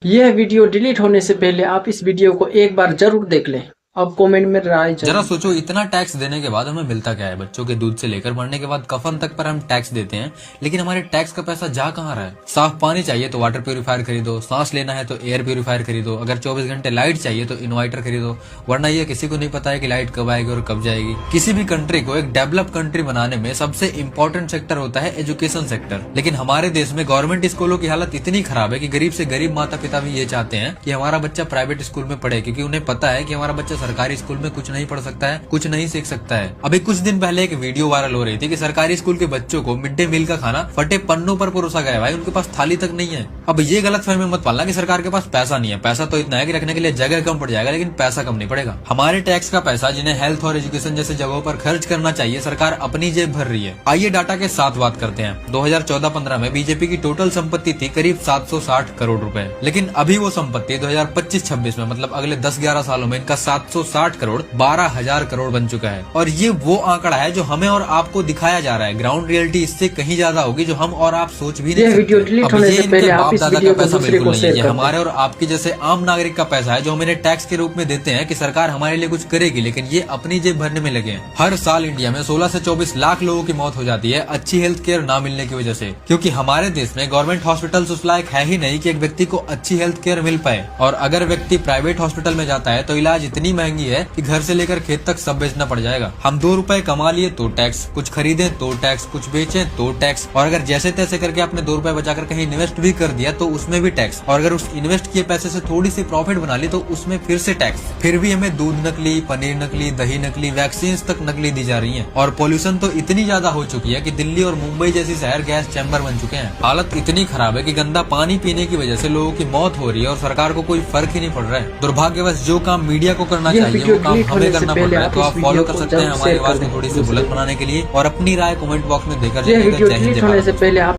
यह video delete होने से पहले आप इस वीडियो को एक बार जरूर देख लें। अब कमेंट में राय जरा सोचो, इतना टैक्स देने के बाद हमें मिलता क्या है? बच्चों के दूध से लेकर मरने के बाद कफन तक पर हम टैक्स देते हैं, लेकिन हमारे टैक्स का पैसा जा कहाँ रहा है? साफ पानी चाहिए तो वाटर प्यूरिफायर खरीदो, सांस लेना है तो एयर प्यूरिफायर खरीदो, अगर 24 घंटे लाइट चाहिए तो इन्वर्टर खरीदो, वरना ये किसी को नहीं पता है कि लाइट कब आएगी और कब जाएगी। किसी भी कंट्री को एक डेवलप कंट्री बनाने में सबसे इम्पोर्टेंट सेक्टर होता है एजुकेशन सेक्टर, लेकिन हमारे देश में गवर्नमेंट स्कूलों की हालत इतनी खराब है कि गरीब से गरीब माता पिता भी ये चाहते हैं कि हमारा बच्चा प्राइवेट स्कूल में पढ़े, क्योंकि उन्हें पता है कि हमारा बच्चा सरकारी स्कूल में कुछ नहीं पढ़ सकता है, कुछ नहीं सीख सकता है। अभी कुछ दिन पहले एक वीडियो वायरल हो रही थी कि सरकारी स्कूल के बच्चों को मिड डे मील का खाना फटे पन्नों पर परोसा गया। भाई, उनके पास थाली तक नहीं है। अब ये गलत फहमी मत पालना कि सरकार के पास पैसा नहीं है। पैसा तो इतना है कि रखने के लिए जगह कम पड़ जाएगा, लेकिन पैसा कम नहीं पड़ेगा। हमारे टैक्स का पैसा जिन्हें हेल्थ और एजुकेशन जैसे जगहों पर खर्च करना चाहिए, सरकार अपनी जेब भर रही है। आइए डाटा के साथ बात करते हैं। 2014-15 में बीजेपी की टोटल संपत्ति थी करीब 760 करोड़ रुपए, लेकिन अभी वो संपत्ति 2025-26 में मतलब अगले 10-11 सालों में इनका 760 करोड़ 12,000 करोड़ बन चुका है। और ये वो आंकड़ा है जो हमें और आपको दिखाया जा रहा है। ग्राउंड रियलिटी इससे कहीं ज्यादा होगी, जो हम और आप सोच भी नहीं सकते। अब ये इनके बाप दादा का पैसा बिल्कुल नहीं है, ये हमारे और आपके जैसे आम नागरिक का पैसा है जो हम इन्हें टैक्स के रूप में देते हैं कि सरकार हमारे लिए कुछ करेगी, लेकिन ये अपनी जेब भरने में लगे हैं। हर साल इंडिया में 16 से 24 लाख लोगों की मौत हो जाती है अच्छी हेल्थ केयर ना मिलने की वजह से, क्योंकि हमारे देश में गवर्नमेंट हॉस्पिटल उस लायक है ही नहीं कि एक व्यक्ति को अच्छी हेल्थ केयर मिल पाए। और अगर व्यक्ति प्राइवेट हॉस्पिटल में जाता है तो इलाज इतनी महंगी है कि घर से लेकर खेत तक सब बेचना पड़ जाएगा। हम 2 रुपए कमा लिए तो टैक्स, कुछ खरीदे तो टैक्स, कुछ बेचे तो टैक्स, और अगर जैसे तैसे करके आपने 2 रुपए बचाकर कहीं इन्वेस्ट भी कर दिया तो उसमें भी टैक्स, और अगर उस इन्वेस्ट किए पैसे से थोड़ी सी प्रॉफिट बना ली तो उसमें फिर से टैक्स। फिर भी हमें दूध नकली, पनीर नकली, दही नकली, वैक्सीन तक नकली दी जा रही है। और पॉल्यूशन तो इतनी ज्यादा हो चुकी है कि दिल्ली और मुंबई जैसी शहर गैस चैम्बर बन चुके हैं। हालत इतनी खराब है कि गंदा पानी पीने की वजह से लोगों की मौत हो रही है और सरकार को कोई फर्क ही नहीं पड़ रहा है। दुर्भाग्यवश जो काम मीडिया को करना चाहिए वो काम हमें करना पड़ रहा है। तो आप फॉलो कर सकते हैं हमारी आवाज को थोड़ी सी बुलंद बनाने के लिए, और अपनी राय कमेंट बॉक्स में देकर जाइएगा। जय हिंद, जय भारत।